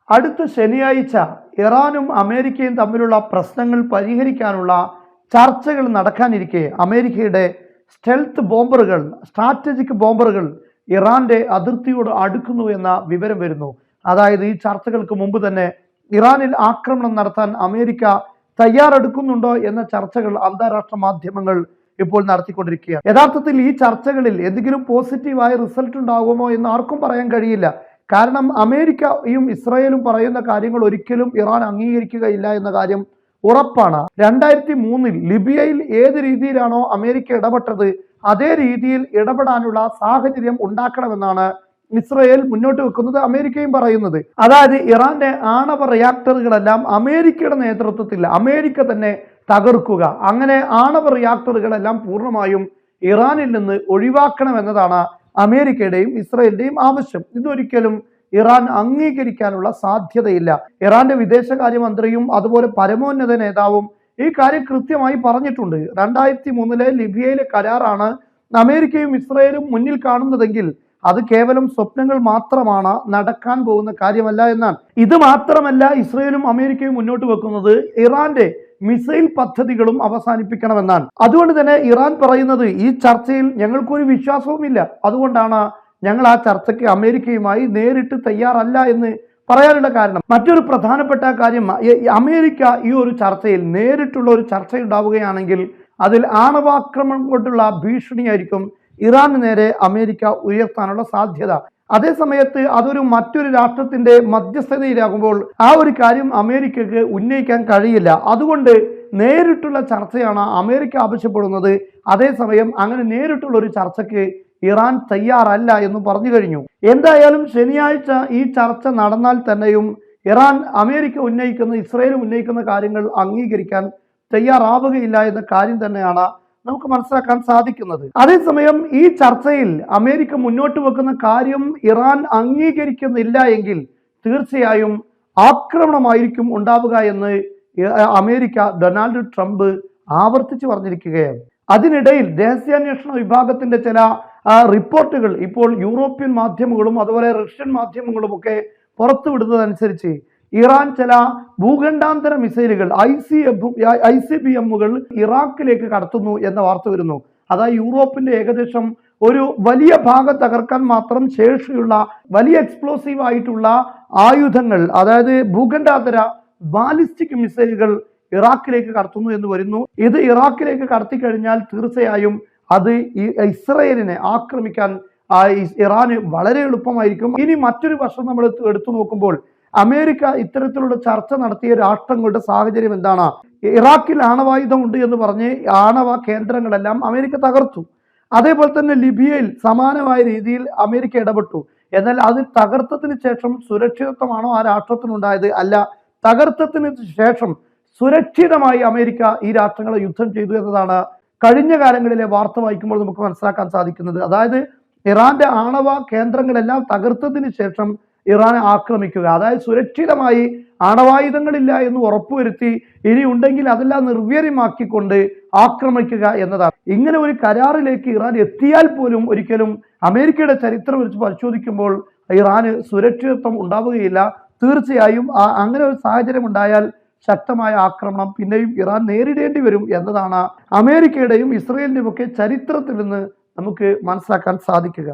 അടുത്ത ശനിയാഴ്ച ഇറാനും അമേരിക്കയും തമ്മിലുള്ള പ്രശ്നങ്ങൾ പരിഹരിക്കാനുള്ള ചർച്ചകൾ നടക്കാനിരിക്കെ അമേരിക്കയുടെ സ്റ്റെൽത്ത് ബോംബറുകൾ, സ്ട്രാറ്റജിക് ബോംബറുകൾ ഇറാന്റെ അതിർത്തിയോട് അടുക്കുന്നു എന്ന വിവരം വരുന്നു. അതായത് ഈ ചർച്ചകൾക്ക് മുമ്പ് തന്നെ ഇറാനിൽ ആക്രമണം നടത്താൻ അമേരിക്ക തയ്യാറെടുക്കുന്നുണ്ടോ എന്ന ചർച്ചകൾ അന്താരാഷ്ട്ര മാധ്യമങ്ങൾ ഇപ്പോൾ നടത്തിക്കൊണ്ടിരിക്കുകയാണ്. യഥാർത്ഥത്തിൽ ഈ ചർച്ചകളിൽ എന്തെങ്കിലും പോസിറ്റീവായ റിസൾട്ട് ഉണ്ടാകുമോ എന്ന് ആർക്കും പറയാൻ കഴിയില്ല. കാരണം അമേരിക്കയും ഇസ്രായേലും പറയുന്ന കാര്യങ്ങൾ ഒരിക്കലും ഇറാൻ അംഗീകരിക്കുകയില്ല എന്ന കാര്യം ഉറപ്പാണ്. 2003 ലിബിയയിൽ ഏത് രീതിയിലാണോ അമേരിക്ക ഇടപെട്ടത് അതേ രീതിയിൽ ഇടപെടാനുള്ള സാഹചര്യം ഉണ്ടാക്കണമെന്നാണ് ഇസ്രായേൽ മുന്നോട്ട് വെക്കുന്നത്, അമേരിക്കയും പറയുന്നത്. അതായത് ഇറാന്റെ ആണവ റിയാക്ടറുകളെല്ലാം അമേരിക്കയുടെ നേതൃത്വത്തിൽ അമേരിക്ക തന്നെ തകർക്കുക, അങ്ങനെ ആണവ റിയാക്ടറുകളെല്ലാം പൂർണ്ണമായും ഇറാനിൽ നിന്ന് ഒഴിവാക്കണമെന്നതാണ് അമേരിക്കയുടെയും ഇസ്രായേലിന്റെയും ആവശ്യം. ഇതൊരിക്കലും ഇറാൻ അംഗീകരിക്കാനുള്ള സാധ്യതയില്ല. ഇറാന്റെ വിദേശകാര്യമന്ത്രിയും അതുപോലെ പരമോന്നത നേതാവും ഈ കാര്യം കൃത്യമായി പറഞ്ഞിട്ടുണ്ട്. 2003 ലിബിയയിലെ കരാറാണ് അമേരിക്കയും ഇസ്രായേലും മുന്നിൽ കാണുന്നതെങ്കിൽ അത് കേവലം സ്വപ്നങ്ങൾ മാത്രമാണ്, നടക്കാൻ പോകുന്ന കാര്യമല്ല എന്നാണ്. ഇത് മാത്രമല്ല, ഇസ്രായേലും അമേരിക്കയും മുന്നോട്ട് വെക്കുന്നത് ഇറാന്റെ മിസൈൽ പദ്ധതികളും അവസാനിപ്പിക്കണമെന്നാണ്. അതുകൊണ്ട് തന്നെ ഇറാൻ പറയുന്നത് ഈ ചർച്ചയിൽ ഞങ്ങൾക്കൊരു വിശ്വാസവുമില്ല, അതുകൊണ്ടാണ് ഞങ്ങൾ ആ ചർച്ചയ്ക്ക് അമേരിക്കയുമായി നേരിട്ട് തയ്യാറല്ല എന്ന് പറയാനുള്ള കാരണം. മറ്റൊരു പ്രധാനപ്പെട്ട കാര്യം, അമേരിക്ക ഈ ഒരു ചർച്ചയിൽ നേരിട്ടുള്ള ഒരു ചർച്ച ഉണ്ടാവുകയാണെങ്കിൽ അതിൽ ആണവാക്രമണം കൊണ്ടുള്ള ഭീഷണിയായിരിക്കും ഇറാന് നേരെ അമേരിക്ക ഉയർത്താനുള്ള സാധ്യത. അതേസമയത്ത് അതൊരു മറ്റൊരു രാഷ്ട്രത്തിന്റെ മധ്യസ്ഥതയിലാകുമ്പോൾ ആ ഒരു കാര്യം അമേരിക്കക്ക് ഉന്നയിക്കാൻ കഴിയില്ല. അതുകൊണ്ട് നേരിട്ടുള്ള ചർച്ചയാണ് അമേരിക്ക ആവശ്യപ്പെടുന്നത്. അതേസമയം അങ്ങനെ നേരിട്ടുള്ള ഒരു ചർച്ചയ്ക്ക് ഇറാൻ തയ്യാറല്ല എന്ന് പറഞ്ഞു കഴിഞ്ഞു. എന്തായാലും ശനിയാഴ്ച ഈ ചർച്ച നടന്നാൽ തന്നെയും ഇറാൻ അമേരിക്ക ഉന്നയിക്കുന്ന, ഇസ്രായേൽ ഉന്നയിക്കുന്ന കാര്യങ്ങൾ അംഗീകരിക്കാൻ തയ്യാറാവുകയില്ല എന്ന കാര്യം തന്നെയാണ് നമുക്ക് മനസ്സിലാക്കാൻ സാധിക്കുന്നത്. അതേസമയം ഈ ചർച്ചയിൽ അമേരിക്ക മുന്നോട്ട് വെക്കുന്ന കാര്യം ഇറാൻ അംഗീകരിക്കുന്നില്ല എങ്കിൽ തീർച്ചയായും ആക്രമണമായിരിക്കും ഉണ്ടാവുക എന്ന് അമേരിക്ക ഡൊണാൾഡ് ട്രംപ് ആവർത്തിച്ച് പറഞ്ഞിരിക്കുകയാണ്. അതിനിടയിൽ രഹസ്യാന്വേഷണ വിഭാഗത്തിന്റെ ചില റിപ്പോർട്ടുകൾ ഇപ്പോൾ യൂറോപ്യൻ മാധ്യമങ്ങളും അതുപോലെ റഷ്യൻ മാധ്യമങ്ങളും ഒക്കെ പുറത്തുവിടുന്നതനുസരിച്ച് ഇറാൻ ചില ഭൂഖണ്ഡാന്തര മിസൈലുകൾ ICBMകൾ ഇറാഖിലേക്ക് കടത്തുന്നു എന്ന വാർത്ത വരുന്നു. അതായത് യൂറോപ്പിന്റെ ഏകദേശം ഒരു വലിയ ഭാഗം തകർക്കാൻ മാത്രം ശേഷിയുള്ള വലിയ എക്സ്പ്ലോസീവ് ആയിട്ടുള്ള ആയുധങ്ങൾ, അതായത് ഭൂഖണ്ഡാന്തര ബാലിസ്റ്റിക് മിസൈലുകൾ ഇറാഖിലേക്ക് കടത്തുന്നു എന്ന് വരുന്നു. ഇത് ഇറാഖിലേക്ക് കടത്തി കഴിഞ്ഞാൽ തീർച്ചയായും അത് ഇസ്രായേലിനെ ആക്രമിക്കാൻ ഇറാന് വളരെ എളുപ്പമായിരിക്കും. ഇനി മറ്റൊരു വശം നമ്മൾ എടുത്തു നോക്കുമ്പോൾ അമേരിക്ക ഇത്തരത്തിലുള്ള ചർച്ച നടത്തിയ രാഷ്ട്രങ്ങളുടെ സാഹചര്യം എന്താണ്? ഇറാഖിൽ ആണവായുധം ഉണ്ട് എന്ന് പറഞ്ഞ് ആണവ കേന്ദ്രങ്ങളെല്ലാം അമേരിക്ക തകർത്തു. അതേപോലെ തന്നെ ലിബിയയിൽ സമാനമായ രീതിയിൽ അമേരിക്ക ഇടപെട്ടു. എന്നാൽ അത് തകർത്തതിന് ശേഷം സുരക്ഷിതത്വമാണോ ആ രാഷ്ട്രത്തിനുണ്ടായത്? അല്ല, തകർത്തതിന് ശേഷം സുരക്ഷിതമായി അമേരിക്ക ഈ രാഷ്ട്രങ്ങളെ യുദ്ധം ചെയ്തു എന്നതാണ് കഴിഞ്ഞ കാലങ്ങളിലെ വാർത്ത വായിക്കുമ്പോൾ നമുക്ക് മനസ്സിലാക്കാൻ സാധിക്കുന്നത്. അതായത് ഇറാന്റെ ആണവ കേന്ദ്രങ്ങളെല്ലാം തകർത്തതിന് ശേഷം ഇറാനെ ആക്രമിക്കുക, അതായത് സുരക്ഷിതമായി ആണവായുധങ്ങളില്ല എന്ന് ഉറപ്പുവരുത്തി ഇനി ഉണ്ടെങ്കിൽ അതെല്ലാം നിർവീര്യമാക്കിക്കൊണ്ട് ആക്രമിക്കുക എന്നതാണ്. ഇങ്ങനെ ഒരു കരാറിലേക്ക് ഇറാൻ എത്തിയാൽ പോലും ഒരിക്കലും അമേരിക്കയുടെ ചരിത്രം വെച്ച് പരിശോധിക്കുമ്പോൾ ഇറാന് സുരക്ഷിതത്വം ഉണ്ടാവുകയില്ല. തീർച്ചയായും അങ്ങനെ ഒരു സാഹചര്യം ഉണ്ടായാൽ ശക്തമായ ആക്രമണം പിന്നെയും ഇറാൻ നേരിടേണ്ടി വരും എന്നതാണ് അമേരിക്കയുടെയും ഇസ്രായേലിന്റെയും ഒക്കെ ചരിത്രത്തിൽ നിന്ന് നമുക്ക് മനസ്സിലാക്കാൻ സാധിക്കുക.